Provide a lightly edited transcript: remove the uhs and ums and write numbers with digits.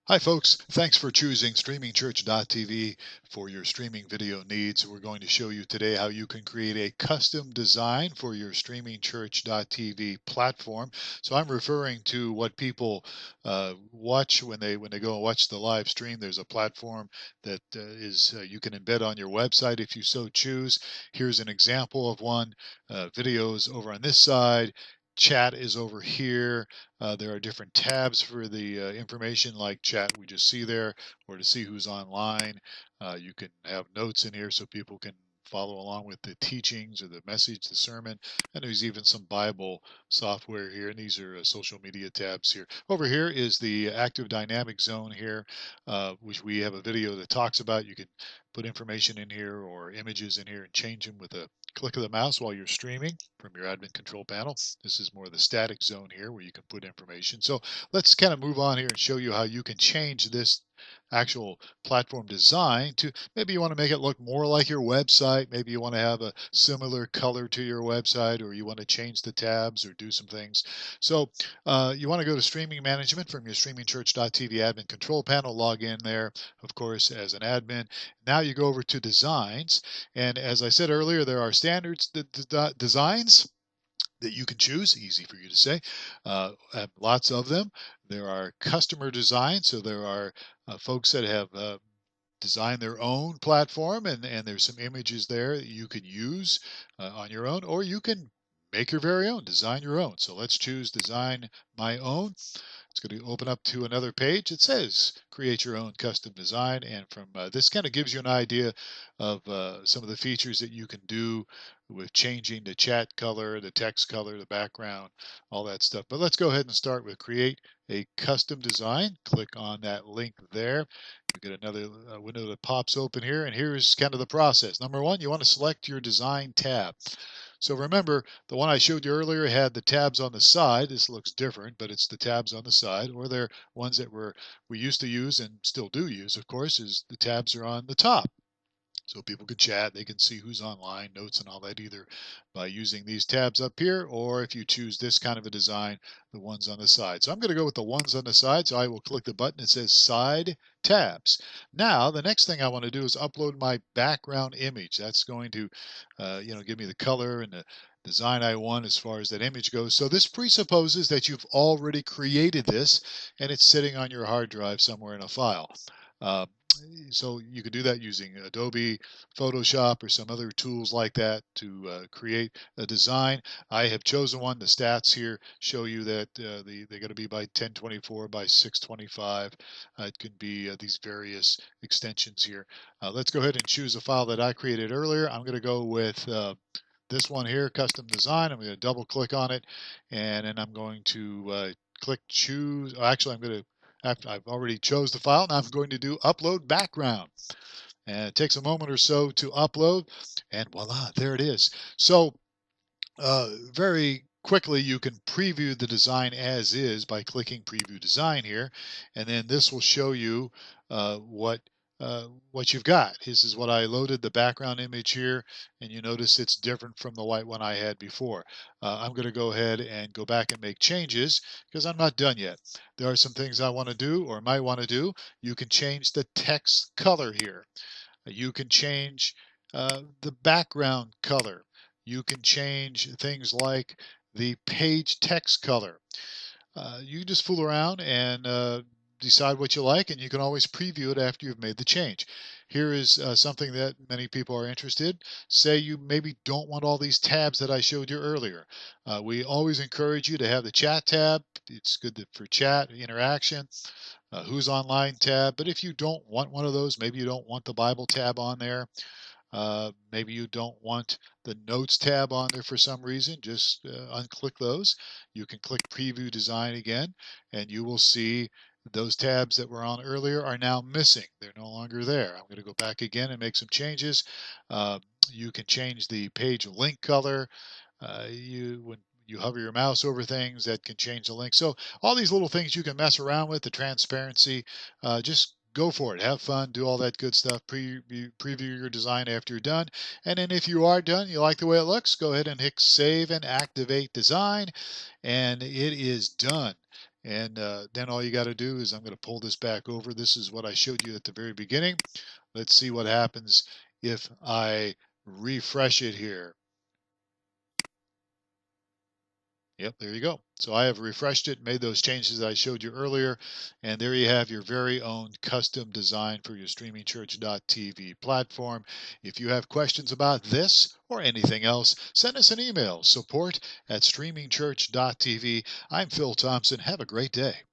Hi folks, thanks for choosing StreamingChurch.tv for your streaming video needs. We're going to show you today how you can create a custom design for your StreamingChurch.tv platform. So I'm referring to what people watch when they go and watch the live stream. There's a platform that you can embed on your website if you so choose. Here's an example of one. Videos over on this side. Chat is over here. There are different tabs for the information like chat we just see there, or to see who's online. You can have notes in here so people can follow along with the teachings or the message, the sermon. And there's even some Bible software here. And these are social media tabs here. Over here is the active dynamic zone here, which we have a video that talks about. You can put information in here or images in here and change them with a click of the mouse while you're streaming from your admin control panel. This is more the static zone here where you can put information. So let's kind of move on here and show you how you can change this actual platform design to maybe you want to make it look more like your website. Maybe you want to have a similar color to your website, or you want to change the tabs or do some things. So you want to go to streaming management from your StreamingChurch.tv admin control panel, log in there, of course, as an admin. Now you go over to designs. And as I said earlier, there are standards designs that you can choose, easy for you to say, lots of them. There are customer designs, so there are folks that have designed their own platform, and there's some images there that you can use on your own, or you can make your very own, design your own. So let's choose design my own. It's going to open up to another page. It says create your own custom design, and from this kind of gives you an idea of some of the features that you can do with changing the chat color, the text color, the background, all that stuff. But let's go ahead and start with create a custom design. Click on that link there. You get another window that pops open here, and here's kind of the process. Number one, you want to select your design tab. So remember, the one I showed you earlier had the tabs on the side. This looks different, but it's the tabs on the side. Or they're ones that we used to use and still do use, of course, is the tabs are on the top. So people can chat, they can see who's online, notes and all that, either by using these tabs up here, or if you choose this kind of a design, the ones on the side. So I'm going to go with the ones on the side, so I will click the button that says Side Tabs. Now, the next thing I want to do is upload my background image. That's going to, give me the color and the design I want as far as that image goes. So this presupposes that you've already created this, and it's sitting on your hard drive somewhere in a file. Uh, so you can do that using Adobe Photoshop or some other tools like that to create a design. I have chosen one. The stats here show you that they're going to be by 1024 by 625. It can be these various extensions here. Let's go ahead and choose a file that I created earlier. I'm going to go with this one here, custom design. I'm going to double click on it, and then I'm going to click choose. Actually, I'm going to after I've already chose the file, now I'm going to do upload background. And it takes a moment or so to upload, and voila, there it is. So very quickly you can preview the design as is by clicking preview design here, and then this will show you what you've got. This is what I loaded, the background image here, and you notice it's different from the white one I had before. I'm going to go ahead and go back and make changes because I'm not done yet. There are some things I want to do or might want to do. You can change the text color here. You can change the background color. You can change things like the page text color. You just fool around and decide what you like, and you can always preview it after you've made the change. Here is something that many people are interested. Say you maybe don't want all these tabs that I showed you earlier. We always encourage you to have the chat tab. It's good for chat interaction. Who's online tab. But if you don't want one of those, maybe you don't want the Bible tab on there. Maybe you don't want the notes tab on there for some reason. Just unclick those. You can click preview design again, and you will see those tabs that were on earlier are now missing. They're no longer there. I'm going to go back again and make some changes. Uh, you can change the page link color. When you hover your mouse over things, that can change the link. So all these little things you can mess around with, the transparency, just go for it. Have fun, do all that good stuff. Preview your design after you're done. And then if you are done, you like the way it looks, go ahead and hit save and activate design. And it is done. And then all you got to do is I'm going to pull this back over. This is what I showed you at the very beginning. Let's see what happens if I refresh it here. Yep, there you go. So I have refreshed it, made those changes that I showed you earlier, and there you have your very own custom design for your StreamingChurch.tv platform. If you have questions about this or anything else, send us an email, support@StreamingChurch.tv. I'm Phil Thompson. Have a great day.